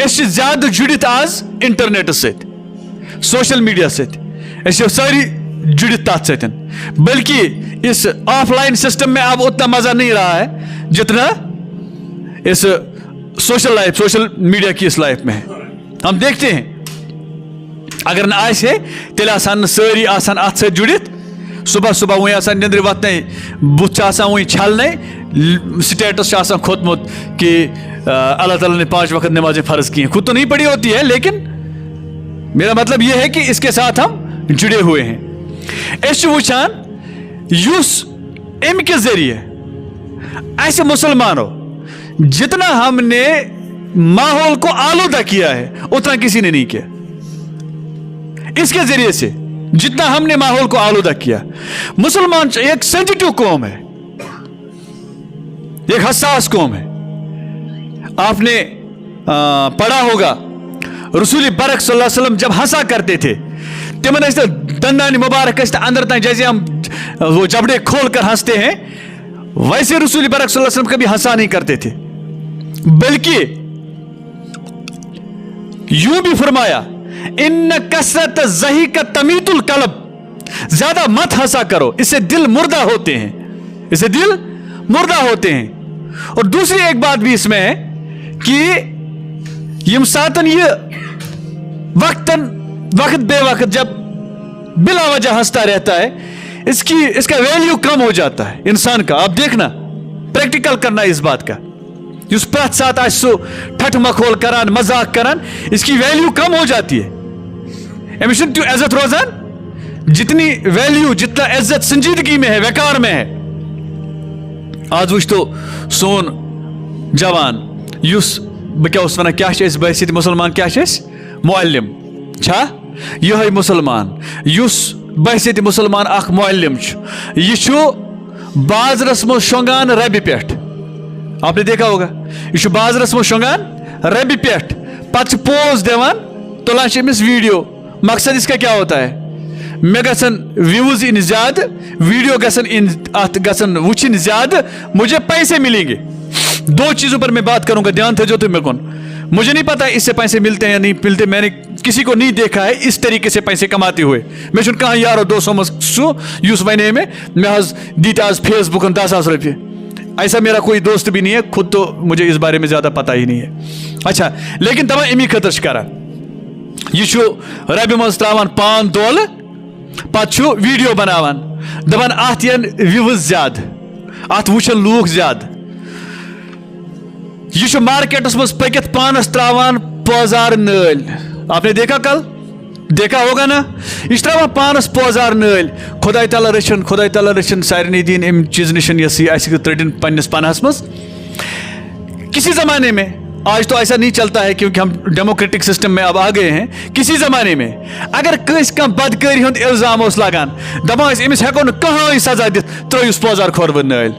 ज्यादा जुड़ित आज इंटरनेट सत सोशल मीडिया सत सारी जुड़ित तथ सत बल्कि इस ऑफलाइन सिस्टम में अब उतना मजा नहीं रहा है जितना इस सोशल मीडिया की इस लाइफ में है। हम देखते हैं अगर न आसे तेल आसान सारी आसान अत सत जुड़ित सुबह सुबह वही आसान निंद्र वतन बुत वही छलने स्टेटस खोतमुत कि अल्लाह ताला ने 5 वक्त नमाजें फ़र्ज की हैं। खुद तो नहीं पढ़ी होती है लेकिन मेरा मतलब यह है कि इसके साथ हम जुड़े हुए हैं। ऐसे वुचान युस अम के जरिए ऐसे मुसलमानों जितना हमने माहौल को आलूदा किया है उतना किसी ने नहीं किया। इसके जरिए से जितना हमने माहौल को आलूदा किया, मुसलमान एक सेंसिटिव कौम है, एक हसास कौम है। आपने पढ़ा होगा रसूल बरक सल्लल्लाहु अलैहि वसल्लम जब हंसा करते थे तिमन दंदानी मुबारक अंदर तक जैसे हम वो जबड़े खोल कर हंसते हैं वैसे रसूल बरक सल्लल्लाहु अलैहि वसल्लम कभी हंसा नहीं करते थे, बल्कि यूं भी फरमाया इन कसरत जही का तमीतुल कलब, ज्यादा मत हंसा करो, इससे दिल मुर्दा होते हैं, इससे दिल मुर्दा होते हैं। और दूसरी एक बात भी इसमें है कि यम सातन ये वक्त बे वक्त जब बिला वजह हंसता रहता है इसका वैल्यू कम हो जाता है इंसान का। आप देखना, प्रैक्टिकल करना इस बात का, जिस प्रत साथ आज सो ठठ मखोल करान मजाक करान इसकी वैल्यू कम हो जाती है। अमिश त्यो इज्जत रोजान जितनी वैल्यू जितना इज्जत संजीदगी में है वकार में है। आज वुच तो सोन जवान युस बह क्या वन क्या बहसीत मुसलमान क्या मुअल्लिम छा यह मुसलमान युस बहसीत मुसलमान अख मुअल्लिम यह बाजरस मो शोंगान रबि पेट। आपने देखा होगा यह बाजरस मो शोंगान रबि पेट पत पोज देवान तुलान अमिस वीडियो। मकसद इसका क्या होता है, मे गसन व्यूज इन ज्यादा, वीडियो गसन इन गसन वुचिन ज्यादा, मुझे पैसे मिलेंगे। 2 चीजों पर मैं बात करूंगा, ध्यान थे जो तुम मेरे को। मुझे नहीं पता इससे पैसे मिलते हैं या नहीं मिलते, मैंने किसी को नहीं देखा है इस तरीके से पैसे कमाते हुए। मैं सुन कहा यार 200 सु यूस वने में मैं दीत आज फेसबुक 10,000 रुपये, ऐसा मेरा कोई दोस्त भी नहीं है, खुद तो मुझे इस बारे में ज्यादा पता ही नहीं है। अच्छा, लेकिन तब अमी खतर करा यह रबि मज त्रावान पान तोल पत वीडियो बनावान दपान अत यन व्यूज ज्यादा, अत वुचन लूख ज्यादा। यह मार्केटस मज पकित पानस त्रावान पौजार नल। आपने देखा कल देखा होगा ना, यह त्रावान पानस पौजार नल। खुदाई ताला रचन सारे दीन अम चीज निशन यह त्रटिन पन्नस पनहस मज। किसी जमाने में, आज तो ऐसा नहीं चलता है क्योंकि हम डेमोक्रेटिक सिस्टम में अब आ गए हैं, किसी जमाने में अगर कस कह बदकारी हुंद इल्जाम लागान दपान अमिस हेको न कहीं सजा दित त्रोयुस पौजार खोरव नल।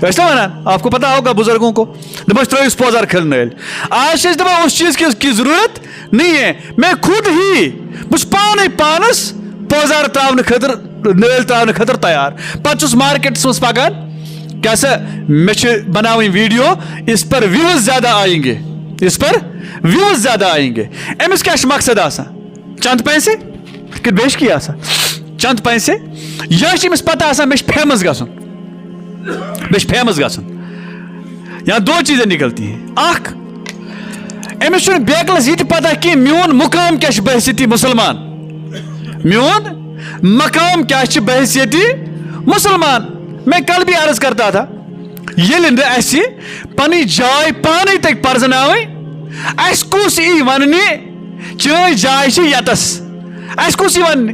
ऐसा वनान, आपको पता होगा बुजुर्गों को, दपान त्रोयुस पौजार खिल नल। आज दपान उस चीज की जरूरत नहीं है, मैं खुद ही बस पाने पानस पौजार त्रावन खतर नल त्रावन खतर तैयार। पत मार्केट मज पकान क्या मे बनावी वीडियो, इस पर व्यूज ज्यादा आएंगे, इस पर व्यूज ज्यादा आएंगे। अमिस क्या मकसद आसान, चंद पैसे कि बेश की आसान चंद पैसे, यह पता आसान मे फेमस गसन, मे फेमस गसन। यहाँ 2 चीजें निकलती हैं। अख अमिस बेकलस यह पता कि मोन मुकाम क्या बहसीती मुसलमान, मोन मकाम क्या बहसीती मुसलमान। मैं कल भी अर्ज करता था ये पनी जाय पानी तक पर्जनाव कुस ई वन च जाय यतस कुस वन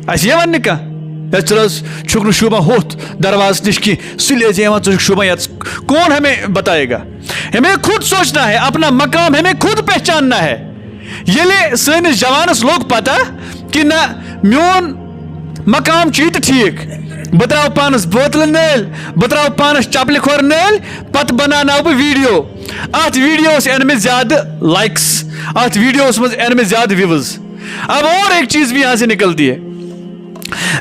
वन कह चल शुबा होत दरवाज निश की सुले शुबा ये कौन हमें बताएगा। हमें खुद सोचना है, अपना मकाम हमें खुद पहचानना है। ये सैनिस जवानस लोग पता कि ना मोन मकाम चीत ठीक, बह त्राव पानस बोतल नल, बह त्राव पानस चपल खोर नल, पत बनाना बह वीडियो। अत वीडियो एन में ज्यादा लाइक्स, अत वीडियो मज एन में ज्यादा व्यूज। अब और एक चीज भी यहां से निकलती है।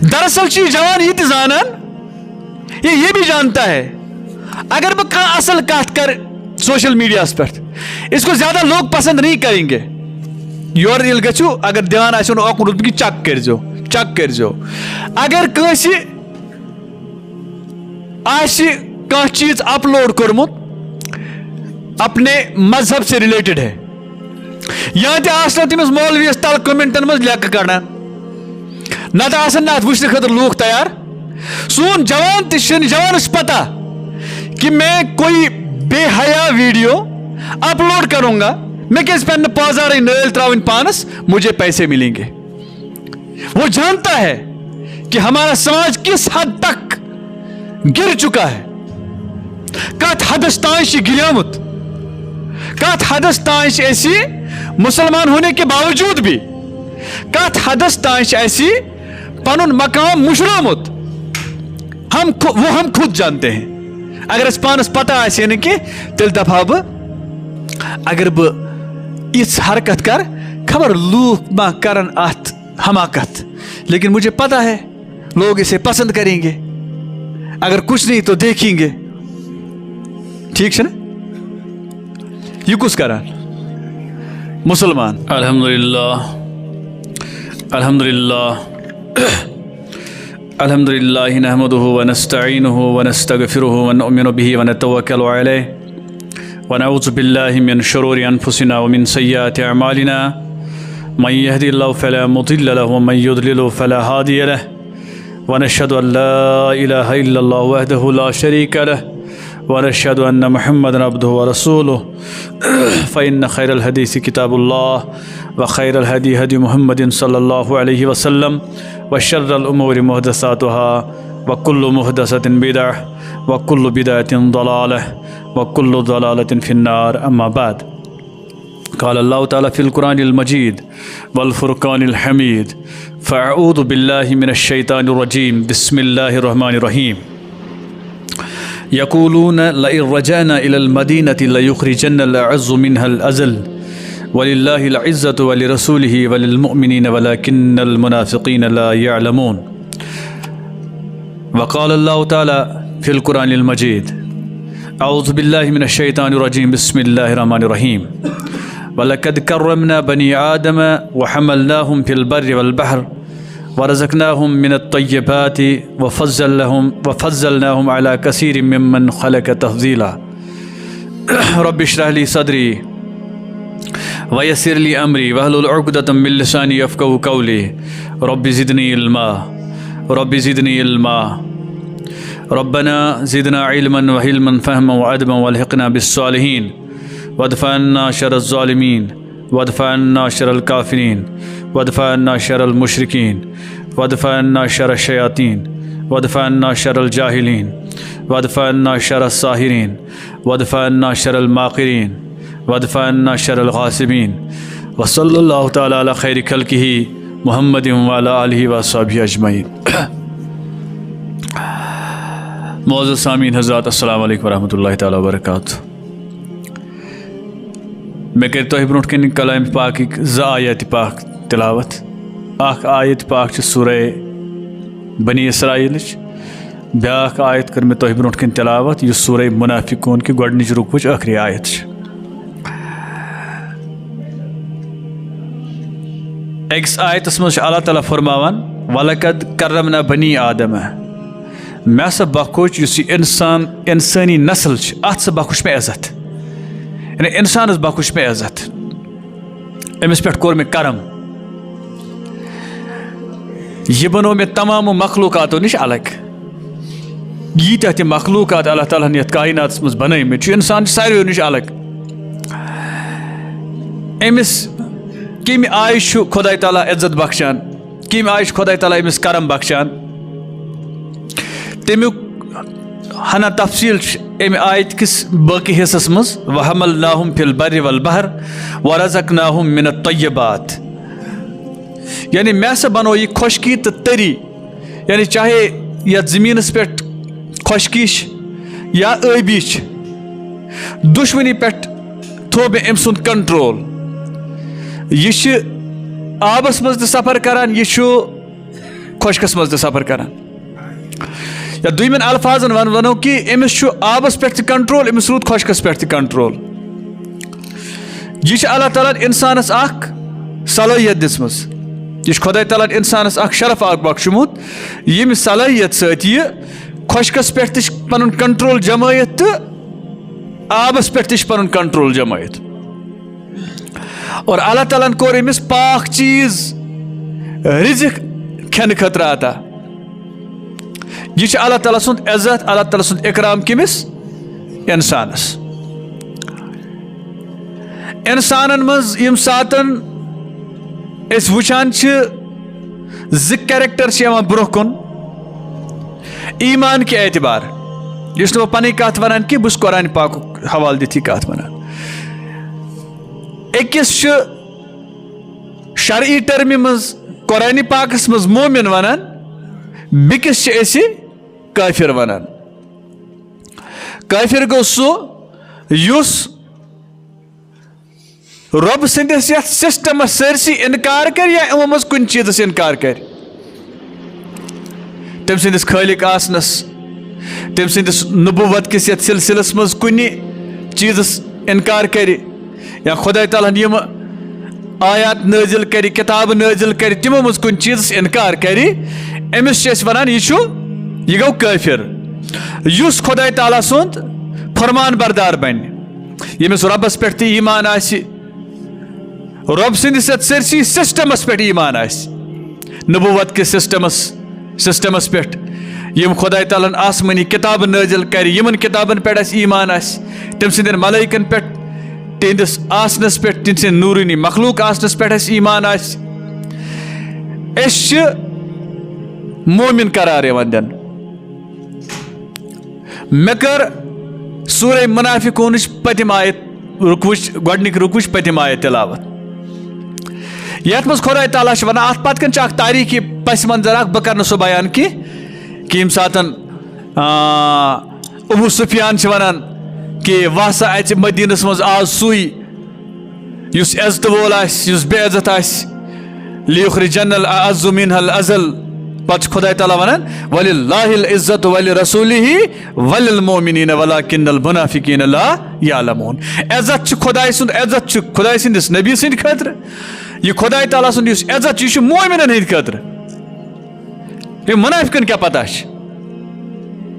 दरअसल जवान ये जानन, ये भी जानता है अगर बह असल कत कर सोशल मीडिया पे इसको ज्यादा लोग पसंद नहीं करेंगे। योर यिल गछु अगर ध्यान आसो न ओकुन कि चक कर जो अगर कंसी आसि कह चीज अपलोड कोरमुत अपने मजहब से रिलेटेड है, यहाँ ते तमिस मौलवीस तल कमेंटन मज लेक कड़ान ना तो वुचन खतर लूख तैयार। सोन जवान जवानस पता कि मैं कोई बेहया वीडियो अपलोड करूंगा, मैं क्या पे पाजार नल त्रावन पानस, मुझे पैसे मिलेंगे। वो जानता है कि हमारा समाज किस हद तक गिर चुका है, कत हदस ताश गिरमुत, कत हदस ताश ऐसी मुसलमान होने के बावजूद भी कत हदस ताश ऐसी पनुन मकाम मुशरामुत। हम खुद जानते हैं। अगर इस पानस पता आसे न कि तेल दफा अगर ब इस हरकत कर खबर लूक मा करन अत हमाकत, लेकिन मुझे पता है लोग इसे पसंद करेंगे, अगर कुछ नहीं तो देखेंगे। ठीक है ना? ये कुछ करा मुसलमान अल्हम्दुलिल्लाह अल्हम्दुलिल्लाह अल्हम्दुलिल्लाह नहमदुहु व नस्तईनुहु व नस्तगफिरुहु व नुमिनु बिही व नतवक्कलु अलैहि व नऊज़ु बिल्लाहि मिन शुरूरि अनफुसिना व मिन सय्यिआति अमालिना मन यहदिल्लाहु फला मुदिल्ल लहु व मन युद्लिलहु फला हादिय लहु व नशहदु अन ला इलाहा इल्लल्लाह वहदहु ला शरीका लहु व नशहदु अन्न मुहम्मदन अब्दुहु व रसूलुहु फ़इन्न खैरल हदीस किताबुल्लाह व खैरल हदी हदी मुहम्मदिन सल्लल्लाहु अलैहि वसल्लम व शर्रल उमूरि मुहदसातुहा व कुल्लु मुहदसतिन बिदअह व कुल्लु बिदअतिन दलालह व कुल्लु दलालतिन फिन्नार। अम्मा बाद, क़ाल अल्लाहु तआला फ़िल क़ुरानिल मजीद वल फ़ुरक़ानिल हमीद फ़अऊज़ु बिल्लाहि मिनश शैतानिर रजीम बिस्मिल्लाहिर रहमानिर रहीम। यक़ूलून लइन रजाना इलल मदीनति लयुख़रिजन्नल अअज़्ज़ु मिनहल अज़ल वलिल्लाहिल इज़्ज़तु वलिरसूलिहि वलिलमुअ्मिनीन वलाकिन्नल मुनाफ़िक़ीन ला यअलमून। वक़ाल अल्लाहु तआला फ़िल क़ुरानिल मजीद अऊज़ु बिल्लाहि मिनश शैतानिर रजीम बिस्मिल्लाहिर रहमानिर रहीम वलक़द कर्रमना बनी आदम व हमलनाहुम फ़िल बर्रि वल बहर वरज़क़नाहुम मिनत तय्यबाति वफ़ज़्ज़लनाहुम अला कसीरिम मिम्मन ख़लक़ तफ़ज़ीला। रब्बि इश्रह ली सदरी वयस्सिर ली अमरी वहलुल उक़दतम मिन लिसानी यफ़क़हू क़ौली रब्बि ज़िदनी इल्मा रब्बि ज़िदनी इल्मा रब्बना ज़िदना इल्मन व हिल्मन फ़हमन व अदबन वल्हिक़ना बिस्सालिहीन वदफ़अ अन्ना शर्रज़ ज़ालिमीन वदफ़अ अन्ना शर्रल काफ़िरीन वदफ़अ अन्ना शर्रल मुशरिकीन वदफ़अ अन्ना शर्रश शयातीन वदफ़अ अन्ना शर्रल जाहिलीन वदफ़अ अन्ना शर्रस साहिरीन वदफ़अ अन्ना शर्रल माक़िरीन वदफ़अ अन्ना शर्रल गासिबीन व सल्लल्लाहु तआला अला खैरि खल्क़िही मुहम्मदिन व अला आलिहि व अस्हाबिही अजमईन। मौजूद सामीन हज़रात अस्सलामु अलैकुम व रहमतुल्लाहि तआला व बरकातुहू। मैं कर तो ब्रोट कन कलाम पाक ज़ आयत पाक तिलावत। अख आयत पाक सूरह बनी इसराइल, ब्याख आयत कर मैं तो ब्रोट कन तिलावत यह सूरह मुनाफिकून की गोडनिच रुकवच आखिरी आयत। एक्स आयतस मज अल्लाह ताला फरमावन वलक़द कर्रमना बनी आदम, मैं सा बखोच युस इंसान इंसानी नस्ल अत सा बखोच में इज्जत, यानी इंसानस बखुश में इज्जत, अमिस पे कोर में करम। यह बनो में तमाम मखलूकातों निश अलग, यीत्या ति मखलूकात अल्लाह ताला ने कायनात मज बनैमित इंसान सारियों निश अलग। अमिस कम आय खुदा ताला इज्जत बख्शान, कम आय खुदा ताला अमिस करम बख्शान, तमिक हना तफसील अमि आयत किस बाकी हिस्सस मज वहमलनाहुम फिल बर्रि वल बहर वरज़क़नाहुम मिनत तय्यबात, यानी मैं से बनो ये खुशकी तो तरी, यानी चाहे या ज़मीनस पे खुशकीश या आबिश दुश्मनी पे थो मे अम सुंद कंट्रोल। यह आबस मज सफ़र करान, यह खुशकस मज सफ़र करान। या दुयमन अल्फाजन वनो कि अमिस आबस पे कंट्रोल, अमिस रूद खुशकस पे कंट्रोल। यह अल्लाह ताला इंसानस अख सलाहियत दिसमस, यह खुदा ताला इंसानस अख शरफ अख बख्शमुत यम सलाहियत सत खुशकस पे पन कंट्रोल जमायत तो आबस पे पन कंट्रोल जमायत। और अल्लाह ताला कोर अमिस पाक चीज रिजिक खेन खतर अता। यह अल्लाह ताला सुंद इज्जत, अल्लाह ताला सुंद इकराम किमिस इंसानस। इंसानन मज यम सातन इस वुचान ज कैरेक्टर ब्रोह कुन ईमान के एतबार, इस पन कत वन कि बस कुरान पाक हवाल दी कत वन। अकिस शरई टर्मि मज कुरान पाकस मज मोमिन वन, बिकिस काफिर वन। काफिर गो सो युस रब सिंदिस यथ सिस्टमस सरसी इनकार कर या इमो मज कुन चीजस इनकार कर। तम सिंदिस खालिक आसनस, तम सिंदिस नबुवत किस यथ सिलसिलस मज कुन चीजस इनकार कर, या खुदा ताला यम आयात नाजिल कर, किताब नाजिल कर, तिमो मज कुन चीजस इनकार कर, अमिस वनान यह गो काफिर। युस खुदा ताला सुंद फरमान बरदार बन, यमिस रबस पे ईमान आसि, रब सिंदिस सरसी सिस्टमस पे ईमान आसि, नबुवत के सिस्टमस पे यम खुदा तालन आसमानी किताब नाजिल कर, यमन किताबन पे ईमान आसि, तम सिंदन मलाइकन पे तिंदिस आसनस पे, तिन सिंद नूरानी मखलूक आसनस पे ईमान आसि। मोमिन करार यवन दिन। मे कर सूरह मुनाफिकून पतिम आयत रुकवच गोडनिक रुकवच पतिम आयत तिलावत। यथ मज खुदा ताला वन अत पत कन तारीखी पस मंजर बह कर सह बयान कि यम सातन अबू सुफियान वनान कि वह सा अ मदीनस मज आज सुई युस इज्जत वोल युस बेइज्जत लियुखरिजन्नल अअज़्ज़ु मिनहल अज़ल। पत खुदा ताला वनान वलिल्लाहिल इज्जतु वलिरसूलिहि वलिल मोमिनीन वलाकिन्नल मुनाफिकीन ला यालमून। इज्जत खुदा सुंद, इज्जत खुदा सिंदिस नबी सिंद खतर, यह खुदा ताला सुंद इज्जत यह मोमिनन हंद खतर। ये मुनाफिकन क्या पता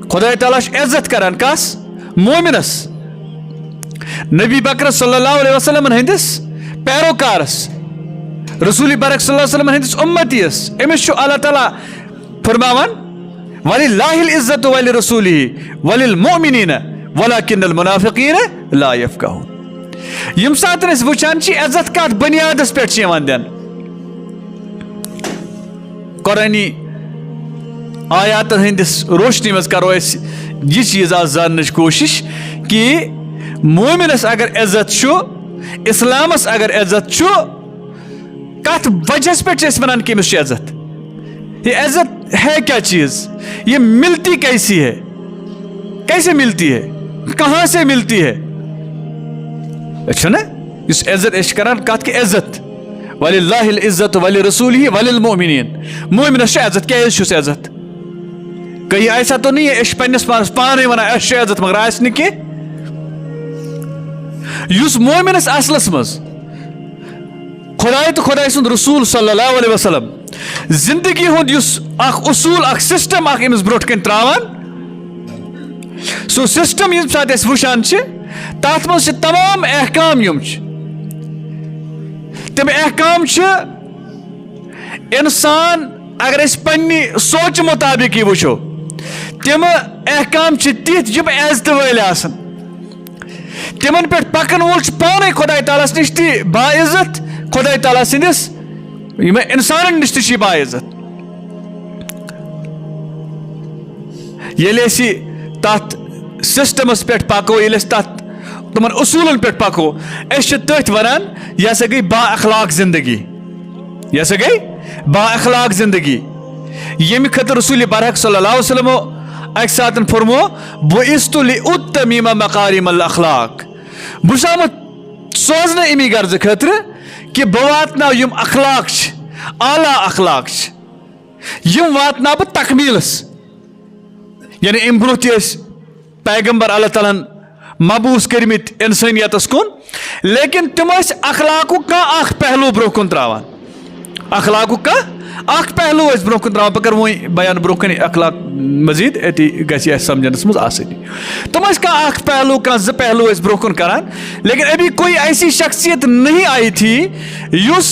खुदा ताला इज्जत करान कस मोमिनस, नबी बकर सल्लल्लाहु अलैहि वसल्लम हंदिस पैरोकारस, रसूल बरक सल्लल्लाहु अलैहि वसल्लम हंदिस उम्मतीस। अमिस अल्लाह ताला फरमावन वलिल्लाहिल इज्जतु वलिरसूलिहि वलिल मोमिनीन वलाकिन्नल मुनाफिकीन ला यफ्क़हून। यम सातन अस वुचान इज्जत कत बुनियादस पे दिन। कुरानी आयात हंदिस रोशनी मज करो यह चीज आज जानने कोशिश कि मोमिनस अगर इज्जत इस्लामस अगर इज्जत कत वजह पे वन कि अमिस इज्जत। ये इज्जत है क्या चीज, ये मिलती कैसी है, कैसे मिलती है, कहां से मिलती है। अच्छा ना इस इज्जत करान कत कि इज्जत वलिल्लाहिल इज्जतु वलिरसूलिहि वलिल मोमिनीन। मोमिनस इज्जत क्या इज्जत, कहीं ऐसा तो नहीं है पन्नस पानस पाने वना इज्जत मगर आस कि युस मोमिनस असलस मज खुदाई तो खुदाई सुंद रसूल सल्लल्लाहु अलैहि वसल्लम जिंदगी हुंद युस अख उसूल अख सिस्टम अख इमिस ब्रोट कन त्रावान, सो सिस्टम यम साथ अस वुचान तथ मज तमाम अहकाम यम तम अहकाम इंसान अगर अस पन्नी सोच मुताबिक ही वुचो तम अहकाम तिथ यम इज्जत वल आसन, तिमन पे पकन वोल पाने खुदा तालास निश बाइज्जत, खुदा ताला सिंदिस इंसान निश बाइज्जत। येले तथ सिस्टमस पे पको, ये तथ तुमन उसूलन पे पको, तथ वनान यह हसा गई बा अखलाक जिंदगी, यह हसा गई बा अखलाक जिंदगी। यम खतर रसूल बरहक सल्लल्लाहु अलैहि वसल्लम अक सातन फरमो बुइस्तु लिउत्तमिम मकारिमल अखलाक। बस आमुत सोजन अमी गर्ज खतर कि बह वातना यम अखलाक आला अखलाक यम वातना बह तकमीलस, यानी अम ब्रोह पैगंबर अल्लाह तालन मबूस करमित इंसानियतस कुन, लेकिन तिम अखलाकु कह पहलू ब्रोह कुन त्रावान, अखलाकु कह पहलू ब्रोह कुन त्रावान। बकर वही बयान ब्रोह कन अखलाक मजीद अति गि समझनस मज आसानी। तुम कह पहलू कह ज पहलू ब्रोह कुन करान, लेकिन अभी कोई ऐसी शख्सियत नहीं आई थी युस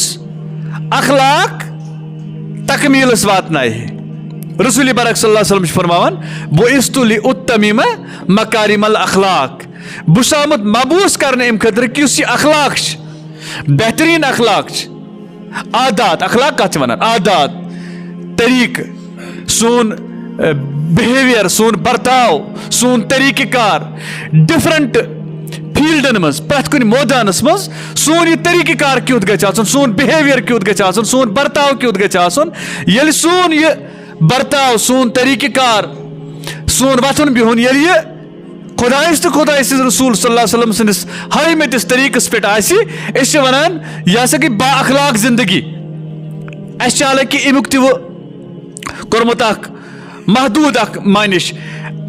अखलाक तकमीलस वातनाए है। रसूल बरक सल्लल्लाहु अलैहि वसल्लम फरमावन बुइस्तु लिउत्तमिम मकारिमल अखलाक, बुस आमुत मबूस करने अम खतर कि उस अखलाक बेहतरीन अखलाक आदात, अखलाक कत वनान आदात तरीक, सोन बिहेवियर, सोन बर्ताव, सोन तरीक़ेकार डिफरेंट फील्डन मज प्रत कुन मोदानस मज सोन यह तरीक़ेकार क्युत गछ आसन, सोन बिहेवियर क्युत गछ आसन, सोन बर्ताव क्युत गछ आसन। यदि सोन यह बर्ताव, सोन तरीक़ेकार, सोन वथन बिहुन यदि यह खुदाइस तो खुदाइस रसूल सल्लल्लाहु अलैहि वसल्लम सनिस हयमतिस तरीक़स पे आसि, अस वनान यह हसा गई बा अखलाक जिंदगी। अस हालांकि अमुक तह कोरमुत महदूद मानिश,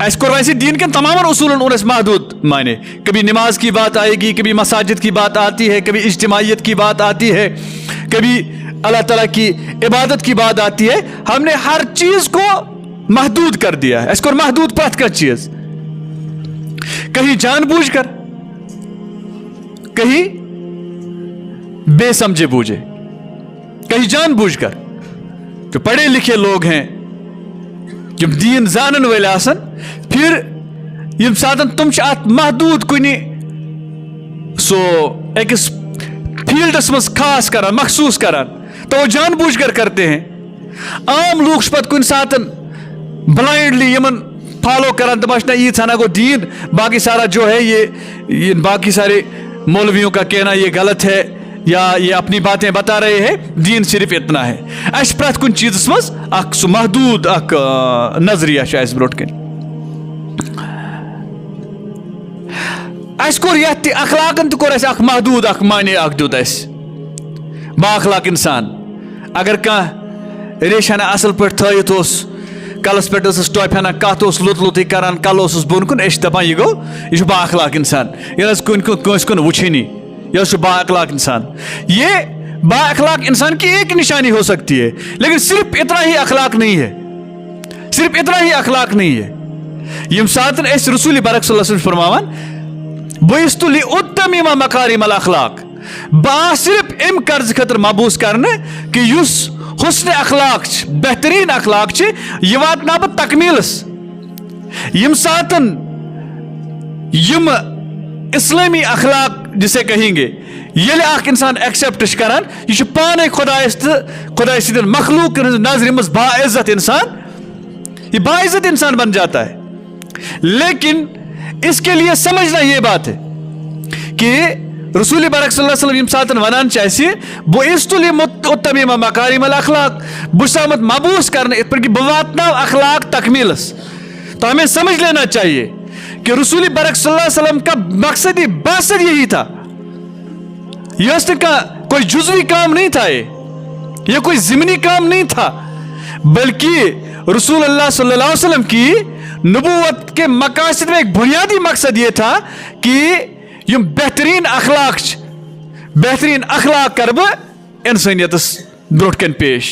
अस कोर वैसे दीन के तमाम उसूलन और महदूद माने। कभी नमाज की बात आएगी, कभी मसाजिद की बात आती है, कभी इज्तिमाइयत की बात आती है, कभी अल्लाह ताला की इबादत की बात आती है। हमने हर चीज को महदूद कर दिया है। इसको महदूद प्रत का चीज, कहीं जानबूझकर, कहीं बेसमझे बूझे, कहीं जानबूझकर। जो पढ़े लिखे लोग हैं, जो दीन जानन वाले आसन, फिर यम सातन तुम अत महदूद कुनि सो अकिस फील्डस मज खास करान, मखसूस करान, तो वो जानबूझकर करते हैं। आम लोग पत कुन सातन ब्लाइंडली यमन फॉलो करान, तो ना ये थाना को दीन, बाकी सारा जो है ये बाकी सारे मौलवियों का कहना ये गलत है या ये अपनी बातें बता रहे हैं, दीन सिर्फ इतना है। अस प्रत कुन चीज मज अख सु महदूद अख नजरिया अस ब्रोट कन। अस कोर यह अखलाकन तो कोर अस अख महदूद अख माने अख दुद अस बा अखलाक इंसान। अगर कह रेशाना असल पे थत कलस पे टॉफाना कत लुत लुत करान, कल बोन कुन, दपान यह गो यह बा अखलाक इंसान, यह कुन कुन वुचनी, यह बा अखलाक इंसान। ये बा अखलाक इंसान की एक निशानी हो सकती है, लेकिन सिर्फ इतना ही अखलाक नहीं है, सिर्फ इतना ही अखलाक नहीं है। यम सातन अस रसूल बरक सल्लल्लाहु अलैहि वसल्लम फरमावन बुइस्तु लिउत्तमिम मकारिमल अखलाक, बा सिर्फ इम कर्ज खतर मबूस करने कि युस हुस्न अखलाक बेहतरीन अखलाक यह वातना बह तकमीलस। यम सातन यम इस्लामी अखलाक जिसे कहेंगे, ये अख इंसान एक्सेप्ट करान, यह पाने खुदाइस खुदाइ सद मखलूक नजर मज बाइज्जत इंसान, ये बाइज्जत इंसान बन जाता है। लेकिन इसके लिए समझना यह बात है कि रसूल बरक सल्लल्लाहु अलैहि वसल्लम सातन वनान चाहिए बुइस्तु लिउत्तमिम मकारिमल अखलाक, बुसामत मबूस करने कि बवातना अखलाक तकमीलस। तो हमें समझ लेना चाहिए कि रसूल बरक सल्लल्लाहु अलैहि वसल्लम का मकसद ही बासद यही था। यह का कोई जुज़वी काम नहीं था, यह कोई ज़िमनी काम नहीं था, बल्कि रसूल अल्लाह सल्लल्लाहु अलैहि वसल्लम की नबूवत के मकासद में एक बुनियादी मकसद यह था कि यम बेहतरीन अखलाक कर बह इंसानियत ब्रोट कन पेश।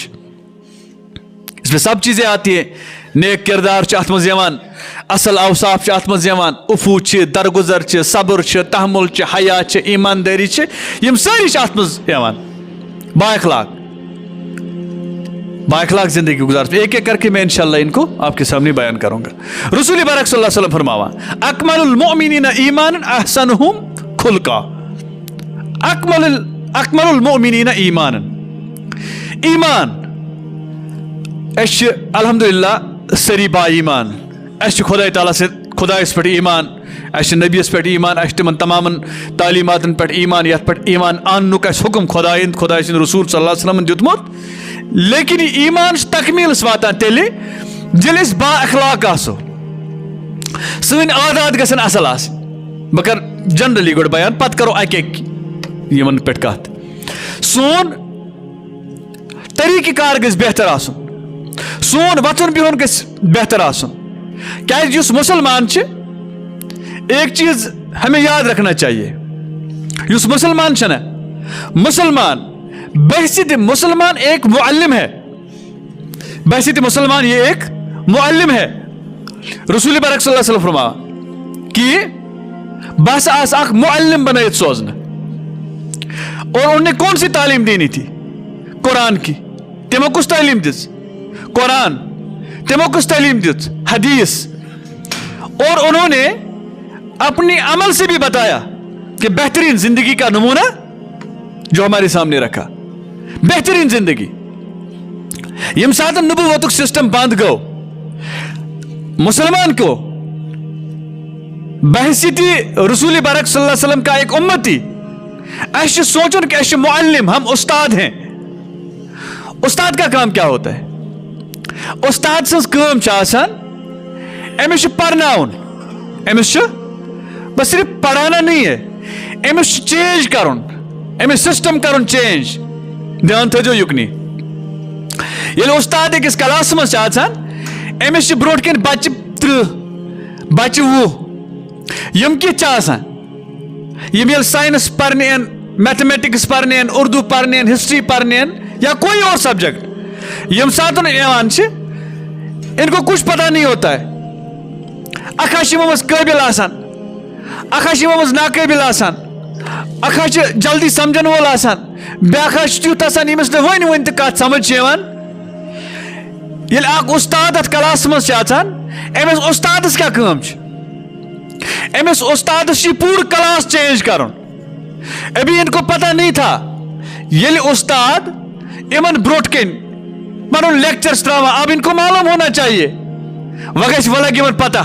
इसमें सब चीज़ें आती हैं, नेक किरदार अत मज यवान, असल अवसाफ अत मज यवान, उफू दरगुजर सब्र तहमुल हया ईमानदारी यम सारी अत मज यवान। बाअखलाक जिंदगी गुजार, एक एक करके मैं इंशाअल्लाह इनको आपके सामने बयान करूंगा। रसूल बरक सल्लल्लाहु अलैहि वसल्लम फरमावा अकमलुल मुमिनीना ईमानन अहसनुहुम खुल्का, अकमलुल मुमिनीना ईमानन। ईमान अश अल्हम्दुलिल्लाह सरी बा ईमान, अश खुदा ताला से खुदाइस पे ईमान, अश नबीस पे ईमान, अश तिमन तमाम तालीमातन पे ईमान, यथ पे ईमान आनुक हुक्म खुदाइंद खुदा रसूल सल्लल्लाहु अलैहि वसल्लम दितमुत। लेकिन ईमान तकमील वातान तेल जिल बा अखलाक आसो, सन आदात गसन असल आस। बह कर जनरली गोड बयान, पत करो अक यमन पे कत। सोन तरीक़ेकार गस बेहतर आसन, सोन वथन बिहुन गस बेहतर आसन। क्या मुसलमान एक चीज हमें याद रखना चाहिए युस मुसलमान छना मुसलमान बहसियत मुसलमान एक मुअल्लिम है बहसियत मुसलमान ये एक मुअल्लिम है रसूल पाक सल्लल्लाहु अलैहि वसल्लम फरमा कि बस आस आख मुअल्लिम बनायत सोजन और उन्हें कौन सी तालीम देनी थी कुरान की तिमो कुछ तालीम दिस कुरान तिमो कुछ तालीम दिस हदीस और उन्होंने अपनी अमल से भी बताया कि बेहतरीन जिंदगी का नमूना जो हमारे सामने रखा बेहतरीन जिंदगी यम साथ नबुव्वतुक सिस्टम बंद गो मुसलमान को बहसियती रसूल पाक सल्लल्लाहु अलैहि वसल्लम का एक उम्मती ऐसे सोचन कि ऐसे मुअल्लिम हम उस्ताद हैं उस्ताद का काम क्या होता है उस्ताद सज काम अमिस पढ़नाउन अमिस बस सिर्फ पढ़ाना नहीं है अमिस चेंज करुन अमिस सिस्टम करुन चेंज ध्यान थो युकनी ये उस्ताद अकिस क्लास मज अमिस ब्रोट कन बच्चे 30 बच्चे 20 यम किम ये साइंस पढ़ने मैथमेटिक्स पढ़ने उर्दू पढ़ने हिस्ट्री पढ़ने या कोई और सब्जेक्ट यम साथ इनको कुछ पता नहीं होता है अखाशिम काबिल आसान अखाशिम नाकाबिल आसान अखा जल्दी समझन वोल आसान ब्याखा तुथ आसान यमिस वन वन तो कत समझ उस्ताद अत क्लास मज अमिस उस्तादस क्या काम अमिस उस्तादस पूरा क्लास चेंज करुन अभी इनको पता नहीं था ये उस्ताद इमन ब्रोट कन पन लेक्चर्स त्रावा अब इनको मालूम होना चाहिए वह लग इमन पता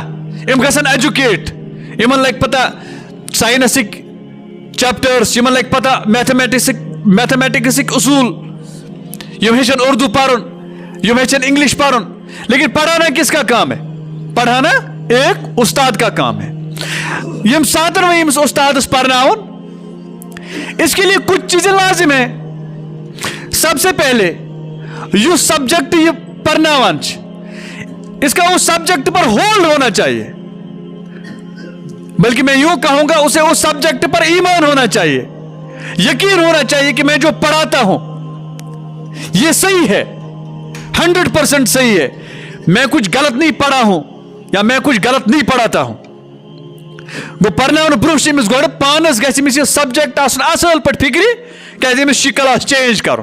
इम गसन एजुकेट इमन लग पता साइंसिक चैप्टर्स इमन लग पता मैथमेटिक्स उसूल यम हेचन उर्दू पढ़न यम हेचन इंग्लिश पढ़न लेकिन पढ़ाना किसका काम है पढ़ाना एक उस्ताद का काम है यम सातन वह यमिस उस्तादस पढ़नाउन इसके लिए कुछ चीजें लाजिम है सबसे पहले यु सब्जेक्ट ये पढ़नावान इसका उस सब्जेक्ट पर होल्ड होना चाहिए बल्कि मैं यूं कहूंगा उसे उस सब्जेक्ट पर ईमान होना चाहिए यकीन होना चाहिए कि मैं जो पढ़ाता हूं ये सही है 100% सही है मैं कुछ गलत नहीं पढ़ा हूं या मैं कुछ गलत नहीं पढ़ाता हूं वो पढ़ना ब्रोह गो पानस गि सब्जेक्ट असल पे फिक्री क्या क्लास चेंज कर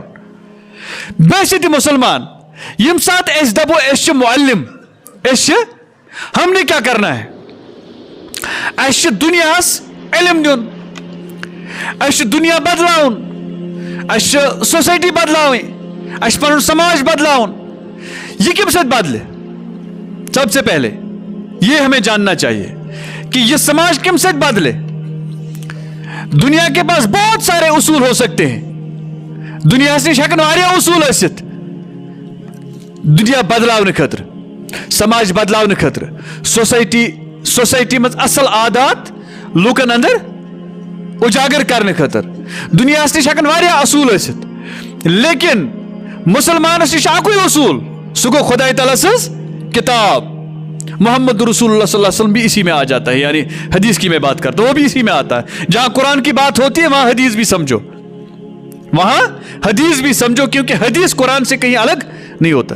बहसियत मुसलमान यम सात दपो मुअल्लिम हमने क्या करना है दुनियास इल्म दुन दुनिया बदलाउन सोसाइटी बदलावें पन समाज बदलाउन ये कम सत बदले सबसे पहले ये हमें जानना चाहिए कि ये समाज किम से बदले दुनिया के पास बहुत सारे उसूल हो सकते हैं दुनिया से हकन वारिया उसूल आसित दुनिया बदलावन खतर समाज बदलावन खतर सोसाइटी मज असल आदात लूकन अंदर उजागर करने खतर दुनिया से हकन वारिया असूल आसित लेकिन मुसलमानस निश अकुई उसूल सह गो खुदा तआला सज किताब मोहम्मद रसूलुल्लाह सल्लल्लाहु अलैहि वसल्लम भी इसी में आ जाता है यानी हदीस की मैं बात करता हूं वो भी इसी में आता है जहां कुरान की बात होती है वहां हदीस भी समझो क्योंकि हदीस कुरान से कहीं अलग नहीं होता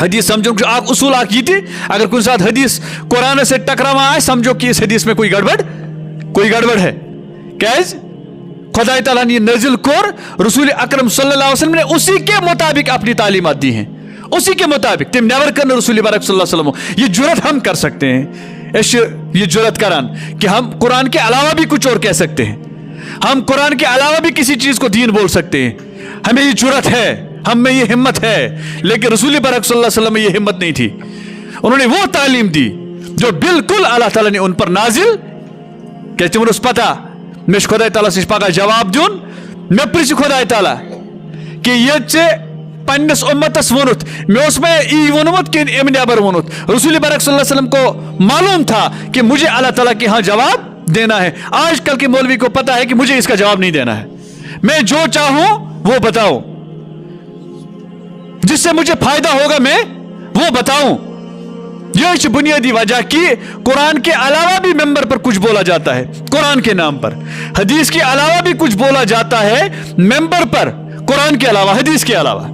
हदीस समझो आप उसूल आख ये अगर कुछ साथ हदीस कुरान से टकरावा आए समझो कि इस हदीस में कोई गड़बड़ है क्या खुदा तआला ने नज़िल कोर रसूल अकरम सल्लल्लाहु अलैहि वसल्लम ने उसी के मुताबिक अपनी तालीमात दी हैं उसी के मुताबिक तिम नेवर कर रसूल पाक सल्लल्लाहु अलैहि वसल्लम ये जुरत हम कर सकते हैं ये जुरत करान कि हम कुरान के अलावा भी कुछ और कह सकते हैं हम कुरान के अलावा भी किसी चीज को दीन बोल सकते हैं हमें ये जुरत है हम में ये हिम्मत है लेकिन रसूल पाक सल्लल्लाहु अलैहि वसल्लम में ये हिम्मत नहीं थी उन्होंने वो तालीम दी जो बिल्कुल अल्लाह ताला ने उन पर नाजिल क्या तुम पता मे खुदा तआला से पगह जवाब दुन मे प्रिस खुदा तआला कि ये पन्नस उम्मतस वोनुत मे ई वोनुत कि अम नबर वोनुत रसूल पाक सल्लल्लाहु अलैहि वसल्लम को मालूम था कि मुझे अल्लाह ताला के यहाँ जवाब देना है आजकल के मौलवी को पता है कि मुझे इसका जवाब नहीं देना है मैं जो चाहूं वो बताऊं जिससे मुझे फायदा होगा मैं वो बताऊं यह बुनियादी वजह कि कुरान के अलावा भी मेंबर पर कुछ बोला जाता है, कुरान के नाम पर। हदीस के अलावा भी कुछ बोला जाता है मेंबर पर, कुरान के अलावा, हदीस के अलावा।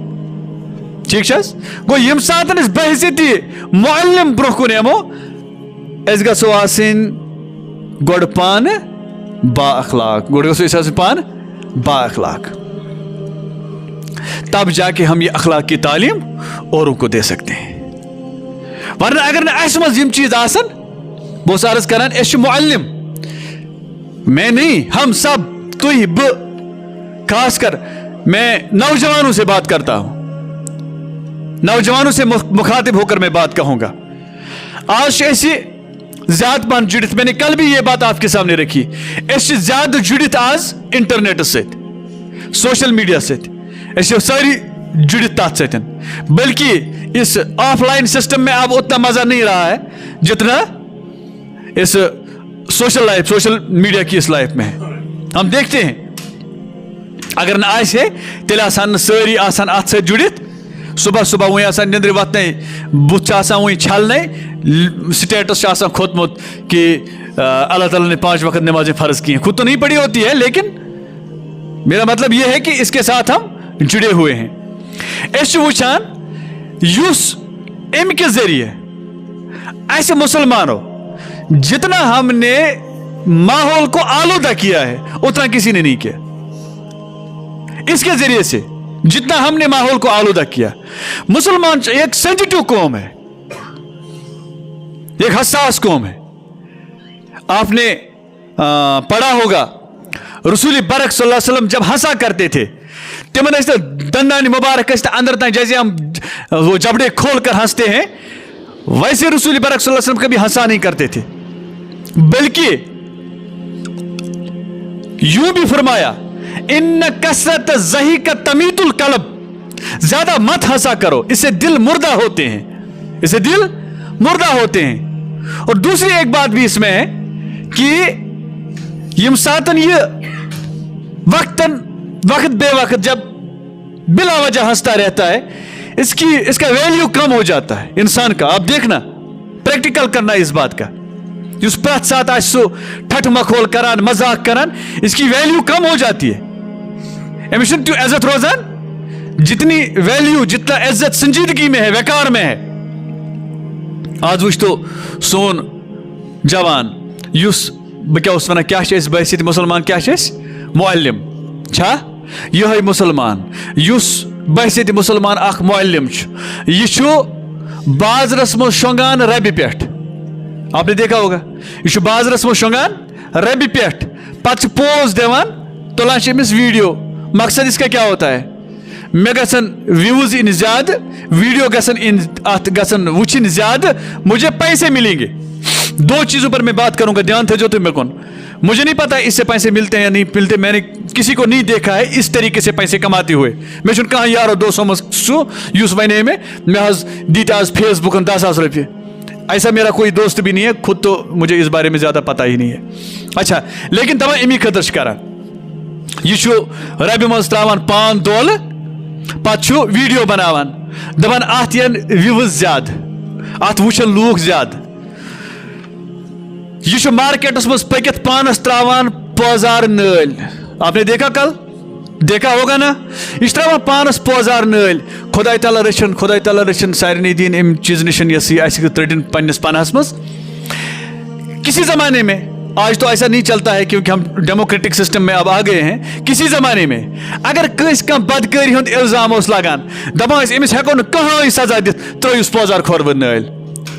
ठीक है गो यम सात बहसीती मुअल्लिम ब्रोह कुन यमो अस गो आसिन गोड पान बा अखलाक, गोड गो पान बा अखलाक, तब जाके हम ये अखलाक की तालीम औरों को दे सकते हैं। वरना अगर न यम चीज आसन, बहुत अर्ज करान एस मुअल्लिम, मैं नहीं, हम सब, तु ब, खासकर मैं नौजवानों से बात करता हूं, नौजवानों से मुखातिब होकर मैं बात कहूंगा। आज ऐसी ज्यादा पान जुड़ित, मैंने कल भी ये बात आपके सामने रखी, ऐसे ज्यादा जुड़ित आज इंटरनेट से, सोशल मीडिया से, ऐसे सारी जुड़ित तात से, बल्कि इस ऑफलाइन सिस्टम में अब उतना मजा नहीं रहा है जितना इस सोशल मीडिया की इस लाइफ में है। हम देखते हैं अगर न आसे तेल आसान सारी आसान अत से जुड़ित, सुबह सुबह वही आसान निंद्र वतन बुत वही छलने, स्टेटस खोतमुत कि अल्लाह ताला ने 5 वक्त नमाजें फ़र्ज की हैं। खुद तो नहीं पढ़ी होती है, लेकिन मेरा मतलब यह है कि इसके साथ हम जुड़े हुए हैं। ऐसे वुचान युस एम के जरिए ऐसे मुसलमानों, जितना हमने माहौल को आलूदा किया है उतना किसी ने नहीं किया। इसके जरिए से जितना हमने माहौल को आलूदा किया, मुसलमान एक सेंसिटिव कौम है, एक हसास कौम है। आपने पढ़ा होगा रसूल बरक सल्लल्लाहु अलैहि वसल्लम जब हंसा करते थे, तिमन दंदानी मुबारक अंदर तक, जैसे हम वो जबड़े खोल कर हंसते हैं, वैसे रसूल बरक सल्लल्लाहु अलैहि वसल्लम कभी हंसा नहीं करते थे, बल्कि यूं भी फरमाया, इन कसरत जही का तमीतुल कलब, ज्यादा मत हंसा करो, इससे दिल मुर्दा होते हैं, इससे दिल मुर्दा होते हैं। और दूसरी एक बात भी इसमें है कि यमसातन ये वक्त बेवक्त जब बिला वजह हंसता रहता है, इसका वैल्यू कम हो जाता है इंसान का। आप देखना, प्रैक्टिकल करना इस बात का, जिस प्रत साथ आज सो ठठ मखोल करान, मजाक करान, इसकी वैल्यू कम हो जाती है। एमिशन टू इज्जत रोजान, जितनी वैल्यू, जितना इज्जत संजीदगी में है, वकार में है। आज वुच तो सोन जवान युस क्या वन क्या बहसीत मुसलमान, क्या मुअल्लिम छा, यह मुसलमान युस बहसीत मुसलमान अख मुअल्लिम, यह बाजरस मो शोंगान रबि पेट। आपने देखा होगा, यह बाजरस मो शोंगान रबि पेट, पत पोज देवान, तुलान अमिस वीडियो। मकसद इसका क्या होता है, मे गसन व्यूज इन ज्यादा, वीडियो गसन इन गसन वुचिन ज्यादा, मुझे पैसे मिलेंगे। 2 चीजों पर मैं बात करूंगा, ध्यान थे जो तुम में कौन, मुझे नहीं पता इससे पैसे मिलते हैं या नहीं मिलते, मैंने किसी को नहीं देखा है इस तरीके से पैसे कमाते हुए। मैं शुन कहा यारो 200 सु यूस वने में मैं हज दीता आज फेसबुक 10,000 रुपये, ऐसा मेरा कोई दोस्त भी नहीं है, खुद तो मुझे इस बारे में ज्यादा पता ही नहीं है। अच्छा, लेकिन तब अमी खतर करा, यह रबि मज त्रावान पान दोल, पत वीडियो बनावान, दपान अत व्यूज ज्यादा, अत वुचन लूक ज्यादा। यह मार्केटस मज पकित पानस त्रावान पोजार नल, आपने देखा, कल देखा होगा ना, यह त्रावान पानस पोजार नल। खुदा ताला रचन सारे दीन अम चीज निशन त्रटिन पन्नस पनहस मज। किसी जमाने में, आज तो ऐसा नहीं चलता है क्योंकि हम डेमोक्रेटिक सिस्टम में अब आ गए हैं, किसी जमाने में अगर कस कह बदकारी हूं इल्जाम लगान, दपान अमिस हेको न कहीं सजा दित, त्रोयुस पोजार खोर नल,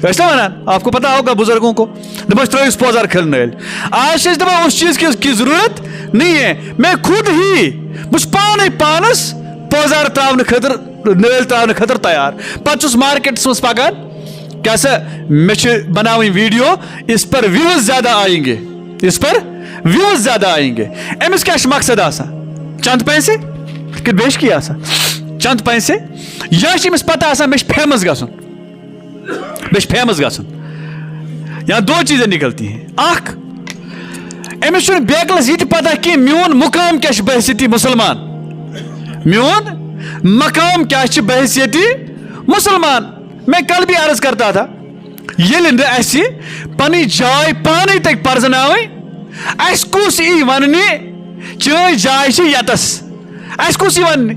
ऐसा वनान, आपको पता होगा बुजुर्गों को, दपान त्रोयुस पोजार खिल नल। आज दपान उस चीज की जरूरत नहीं है, मैं खुद ही मुझ पाने पानस पोजार त्रावन खतर नल त्रावन खतर तैयार, पत मार्केट मज पकान, कैसा मे बनावी वीडियो, इस पर व्यूज ज्यादा आएंगे, इस पर व्यूज ज्यादा आएंगे। अमिस क्या मकसद आसा, चंद पैसे कि बेश की आसा, चंद पैसे, या पता आसा मे फेमस गसन, फेमस गसन। यहाँ 2 चीजें निकलती हैं, अख अमिस बेकलस ये पता कि म्योन मुकाम क्या बहसीती मुसलमान, म्योन मकाम क्या बहसीती मुसलमान। मैं कल भी अर्ज करता था, पनी जाय पानी तक पर्जनावे अस कुस ई वनने चन जाय यतस अस कुस ई वनने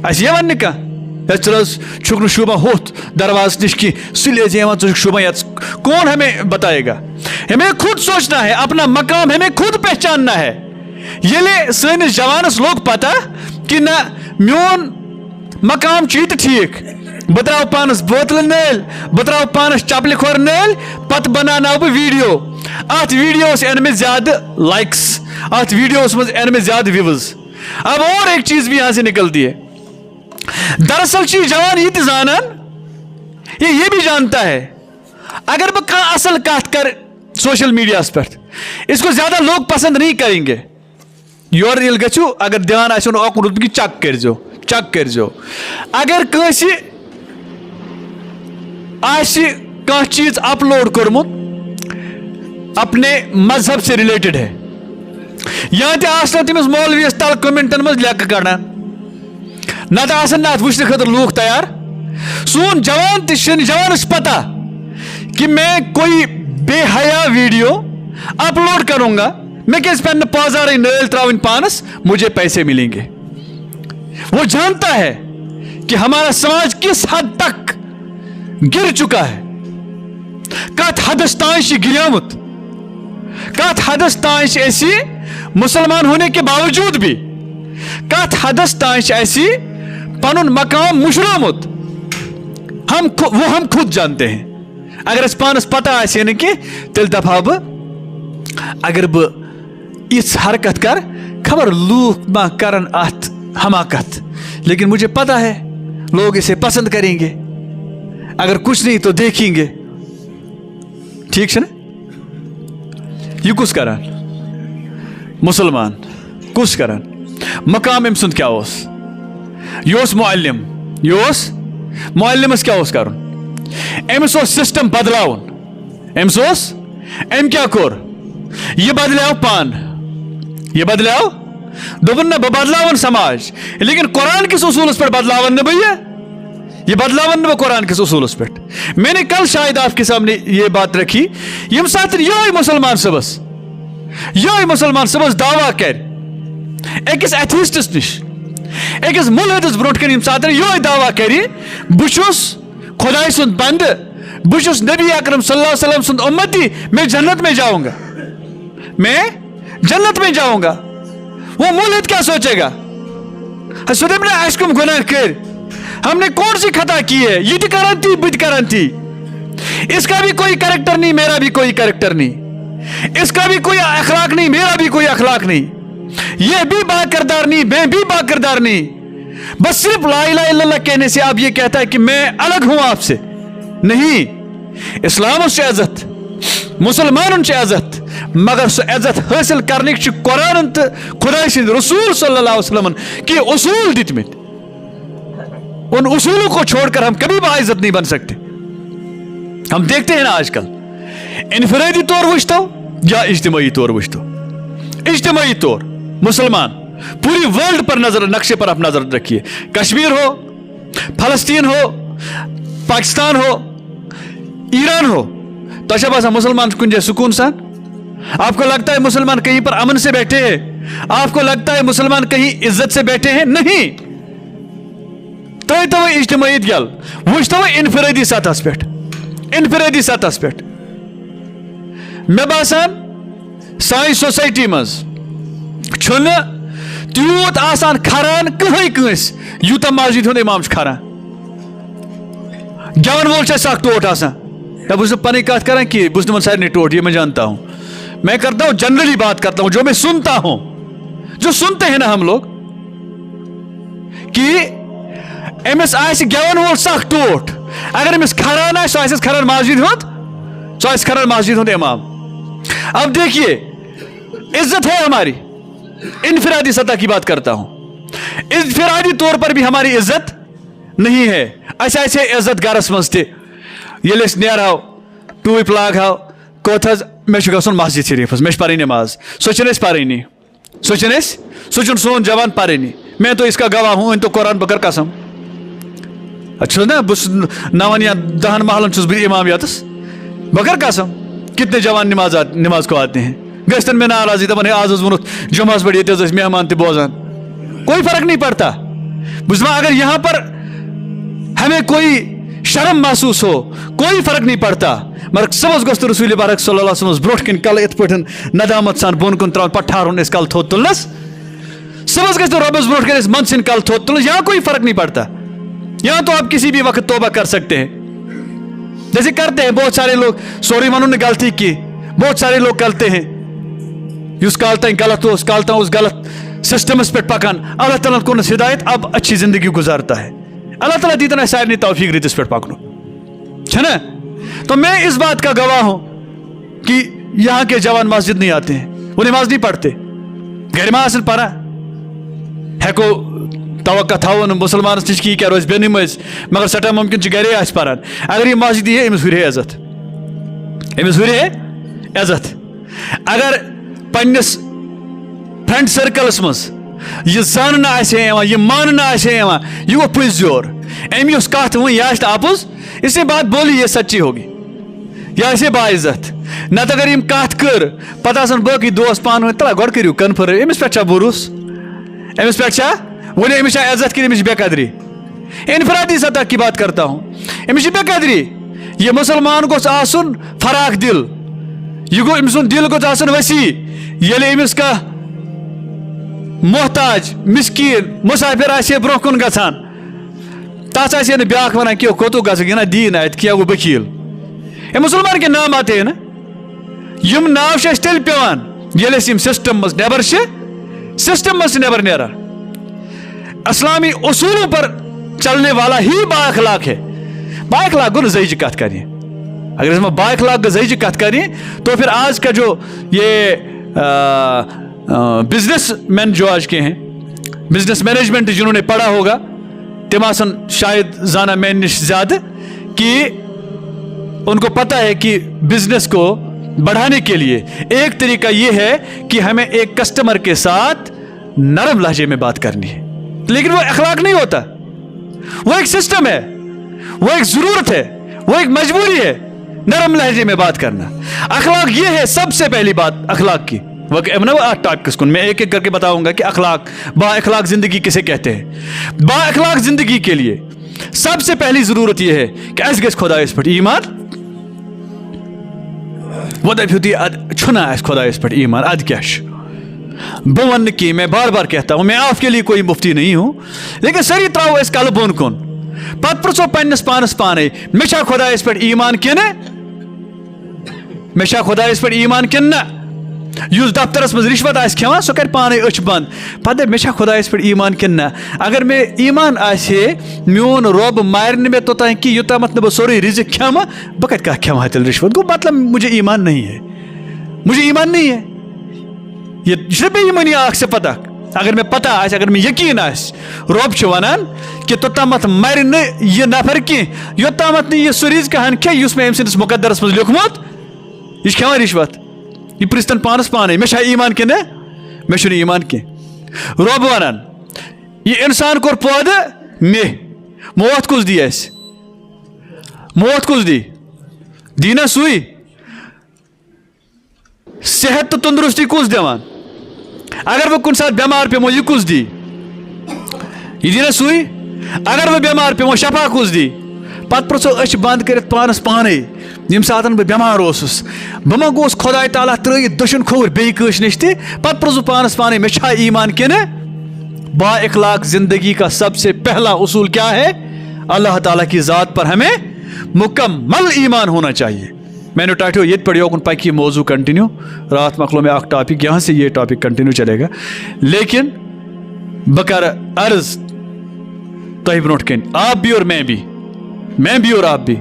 अस ये वनने का छुक शुबा होत दरवाज निश की सुले शुबा यत कौन हमें बताएगा। हमें खुद सोचना है, अपना मकाम हमें खुद पहचानना है। ये सैनिस जवानस लोग पता कि ना मोन मकाम चीत ठीक बह त्रा पानस बोतल नल बह त्रा पानस चपल खोर नल पत बनाना बह वीडियो अत वीडियोस एन में ज्यादा लाइक्स अत वीडियोस मज एन में ज्यादा व्यूज। अब और एक चीज भी यहां से निकलती है। दरअसल जवान ये जानन ये भी जानता है अगर बह कह असल कत कर सोशल मीडिया पर इसको ज्यादा लोग पसंद नहीं करेंगे। योर ये गु अगर ध्यान आन ओकुन रुत चक कर अगर कंस कह चीज अपलोड कोर्मुत अपने मजहब से रिलेटेड है या तमिस मौलवीस तल कमेंटन मज लेक कड़ा नत वुचन खतर लूख तैयार। सोन जवान जवानस पता कि मैं कोई बेहया वीडियो अपलोड करूंगा, मैं कैसे पहन पाजार नल त्रावन पानस मुझे पैसे मिलेंगे। वो जानता है कि हमारा समाज किस हद तक गिर चुका है, कत हदस ताश गिरियामुत, कत हदस ताश ऐसी मुसलमान होने के बावजूद भी कत हदस ताश ऐसी पनुन मकाम मुशरामुत हम खुद जानते हैं। अगर अस पानस पता आने कि तेल दफा अगर बह इस हरकत कर खबर लूक मा करन अत हमाकत, लेकिन मुझे पता है लोग इसे पसंद करेंगे, अगर कुछ नहीं तो देखेंगे। ठीक है ना? यह कुछ करान मुसलमान कुछ करान मकाम अम सुंद क्या यह मुअल्लिम मुअल्लिमस क्या करुन अमिस सिस्टम बदलावन अम क्या कोर यह बदलाव पान यह बदलाव दोपन ना बह बदलावन समाज, लेकिन कुरान किस उसूलस पर बदलावन न भैया ये बदलावन न कुरान किस उसूलस पर। मैंने कल शायद आपके सामने ये बात रखी यम साथ ये मुसलमान सबस दावा कर अकिस एथिस्टस निश अकिस मुलहदस ब्रोट कन यम साथ ये दावा कर बुशुस खुदाई सुंद बंद बुशुस नबी अकरम सल्लल्लाहु अलैहि वसल्लम सुंद उम्मती, मैं जन्नत में जाऊंगा, मैं जन्नत में जाऊंगा। वो मुल्हिद क्या सोचेगा? अशकुम गुनाह कर, हमने कौन सी खता की है? ये करन थी बुद करन थी, इसका भी कोई कैरेक्टर नहीं, मेरा भी कोई कैरेक्टर नहीं, इसका भी कोई अखलाक नहीं, मेरा भी कोई अखलाक नहीं, ये भी बाकिरदार नहीं, मैं भी बाकिरदार नहीं। बस सिर्फ ला इलाहा इल्लल्लाह कहने से आप ये कहता है कि मैं अलग हूं आपसे। नहीं, इस्लाम से इज्जत, मुसलमान इज्जत, मगर सो इज्जत हासिल करने कुरान तो खुदा रसूल सल्लल्लाहु अलैहि वसल्लम के उसूल दितमित, उन उसूलों को छोड़कर हम कभी बाइज्जत नहीं बन सकते। हम देखते हैं ना आजकल इनफरादी तौर वुश्तो या इज्तिमाई तौर वुश्तो। इज्तिमाई तौर मुसलमान पूरी वर्ल्ड पर नजर नक्शे पर आप नजर रखिए, कश्मीर हो, फलस्तीन हो, पाकिस्तान हो, ईरान हो, तो मुसलमान कुछ सुकून सान। आपको लगता है मुसलमान कहीं पर अमन से बैठे हैं? आपको लगता है मुसलमान कहीं इज्जत से बैठे हैं? नहीं। तो इज्तिमाईयत गल वो इनफरादी सतहस पे, इनफरादी सतहस पे मे बासान सानी सोसाइटी मज तूत आसान खरान कहीं कंस यूता मस्जिद हुंद इमाम खरान। गेवन वोल टोट आसान, बस पनी कत कर कि बस सारे टोट, ये मैं जानता हूं, मैं करता हूं जनरली बात करता हूं जो मैं सुनता हूं, जो सुनते हैं ना हम लोग कि अमिस आस गेवन वोल सख टोट, अगर अमिस खरान आस खरान मस्जिद हुंद, सो खरान मस्जिद हुंद इमाम। अब देखिए इज्जत है हमारी, इनफरादी सतह की बात करता हूं, इनफरादी तौर पर भी हमारी इज्जत नहीं है। ऐसे इज्जत गरस मज नेरो टूप लागाव कोथ मे गन मस्जिद शरीफस, मे पढ़ नमाज, सो पढ़नी, सो सोन जवान पढ़नी, मैं तो इसका गवाह हूं, इन तो कुरान बकर कसम। अच्छा ना बस 9 या 10 महलन छुस बह इमाम यातस बकर कसम कितने जवान नमाज को आते हैं गश्तन में नाराजी दपन आज वो जुमास बड़ी मेहमान ते बोजान कोई फर्क नहीं पड़ता बुझमा अगर यहाँ पर हमें कोई शर्म महसूस हो कोई फर्क नहीं पड़ता मगर सबस गोस्त रसूल बारक सल्लल्लाहु अलैहि वसल्लम ब्रोट किन कल इत पठन नदामत सान बोन कुन त्रावन पठारुन इस कल थोत तुलनस सबस गोस्त रबस ब्रोट किन इस मन सिन कल थोत तुलनस यहाँ कोई फर्क नहीं पड़ता यहाँ तो आप किसी भी वक्त तौबा कर सकते हैं जैसे करते हैं बहुत सारे लोग सॉरी मनु ने गलती की बहुत सारे लोग करते हैं उस कालता गलत हो उस कालता उस गलत सिस्टम पे पकान अल्लाह ताला को हिदायत अब अच्छी जिंदगी गुजारता है अल्लाह ताला दी तना सारे तौफीक रीत पे पकनो है ना तो मैं इस बात का गवाह हूं कि यहाँ के जवान मस्जिद नहीं आते हैं वो नमाज नहीं पढ़ते घर में परा हेको तवक्का थावन मुसलमान नश क्या रोज बे नमाज मगर सटा मुमकिन गरे आस पारान अगर ये मस्जिद ये अमिस हुए इज्जत अमिस हुए इज्जत अगर पन्नस फ्रेंड सर्कलस मज यह जान यह मान यह वो पुज जोर अमी उस कत वो यह आपुज इससे बात बोली ये सच्ची होगी यह से बाइज्जत नत अगर यम कत कर पता बाकी दोस्त पान तला गो करू कन्फर्म अमिस पे भरोस अमिस पे वो अमिस इज्जत कि अमिस बेकदरी इनफरादी सतह की बात करता हूँ अमिस बेकदरी यह मुसलमान गोस आसुन फराक दिल यह गो अमिस दिल गोस आसुन वसी ये अमिस का मोहताज मिस्कीन मुसाफिर आसे ब्रोह कुन गसान तस आसे न ब्याख वनान कि कोतु गस ना दीन आयत किया वो वकील ये मुसलमान के नाम आते हैं ना यम नाव तेल पेवान ये सिस्टम मज नबर सिस्टम मज नबर नेरा इस्लामी उसूलों पर चलने वाला ही बाअखलाक है बाअखलाक गो नज़ीज कत करें अगर इसमें बाअखलाक गज़ीज कत करें तो फिर आज का जो ये बिजनेस मैन जो आज के हैं बिजनेस मैनेजमेंट जिन्होंने पढ़ा होगा तिमासन शायद जाना मैन निश ज्यादा कि उनको पता है कि बिजनेस को बढ़ाने के लिए एक तरीका यह है कि हमें एक कस्टमर के साथ नरम लहजे में बात करनी है लेकिन वो अखलाक नहीं होता वो एक सिस्टम है वो एक जरूरत है वो एक मजबूरी है नरम लहजे में बात करना अखलाक ये है सबसे पहली बात अखलाक की टॉपिक मैं एक एक करके बताऊंगा कि अखलाक बाअखलाक जिंदगी किसे कहते हैं बाअखलाक जिंदगी के लिए सबसे पहली जरूरत यह है कि अस गस खुदायस पे ईमान वो दफी छुना अस खुदायस पे ईमान अद क्या बह वन कि मैं बार बार कहता हूं मैं आपके लिए कोई मुफ्ती नहीं हूं लेकिन सरी त्राव अस कल बोन कुन पत पृछो पन्नस पानस पाने मे खुदायस पे ईमान किन मे खुदायस पे ईमान किन युस दफ्तरस मज रिश्वत आस खेवान सह कर पाने अच बंद पे मे खुदायस पे ईमान किन अगर मे ईमान आसे मोन रब मारन मे तोतान कि योतामत न बह सोरे रिजिक खेमा बह कत खेमा तेल रिश्वत गो मतलब मुझे ईमान नहीं है मुझे ईमान नहीं है ये बेईमानी से पता अगर मैं पता आस अगर मैं यकीन आस रब वनान कि तोतामत मर न यह नफर कि योतामत यह सह रिजिक हन खे मे अम सिंदिस मुकद्दरस मज लिखमुत यह खेवान रिश्वत यह पृस्तन पानस पाने मे ईमान कि मे ईमान कि रब वनान यह इंसान कोर पौध मे मौत कुछ दी मौत कुछ दी ना सुई सेहत तो तंदुरुस्ती कुछ दिवान अगर वह कुछ साथ बेमार पेमो यह कुछ दी यह ना सुई अगर वह बेमार पेमो शफा कुछ दी पत पृछो अच बंद कर पानस पाने यम सात बह बेमार बह मा गोस खुदा ताला त्रयित दशन खोर बेस नश पत पृछो पानस पाने मे ईमान कि बाअखलाक जिंदगी का सबसे पहला उसूल क्या है अल्लाह ताला की ज़ात पर हमें मुकम्मल ईमान होना चाहिए मैंने टाइटो ये पढ़ियो उन पकी मौजू कंटिन्यू रात मकलो में टॉपिक यहाँ से ये टॉपिक कंटिन्यू चलेगा लेकिन बकर अर्ज तह ब्रोट कन आप भी और मैं भी और आप भी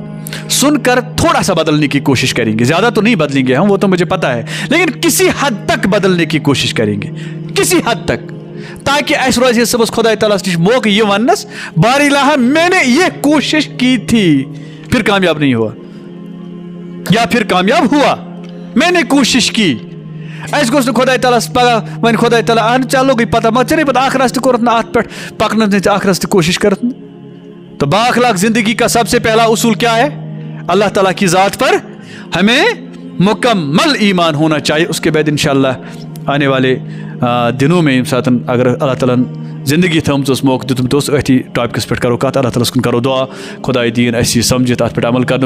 सुनकर थोड़ा सा बदलने की कोशिश करेंगे ज्यादा तो नहीं बदलेंगे हम वो तो मुझे पता है लेकिन किसी हद तक बदलने की कोशिश करेंगे किसी हद तक ताकि अस रोज सबस खुदा तआलास निश मौके ये वनस बारिलाह मैंने ये कोशिश की थी फिर कामयाब नहीं हुआ या फिर कामयाब हुआ मैंने कोशिश की अस गोस खुदा तआलास पगह वन खुदा तआला चलो गई पता मत चले पता आखरस कोर अत पे पकन आखरस कोशिश कर तो बाअखलाक ज़िंदगी का सबसे पहला उसूल क्या है? अल्लाह ताला की ज़ात पर हमें मुकम्मल ईमान होना चाहिए। उसके बाद इंशाअल्लाह आने वाले दिनों में साथ अगर अल्लाह ताला ज़िंदगी थमस मौका दितुम तो अथी टॉपिकस पे करो कत, अल्लाह ताला कुन करो दुआ खुदाई दीन अस समझित अत पे अमल कर।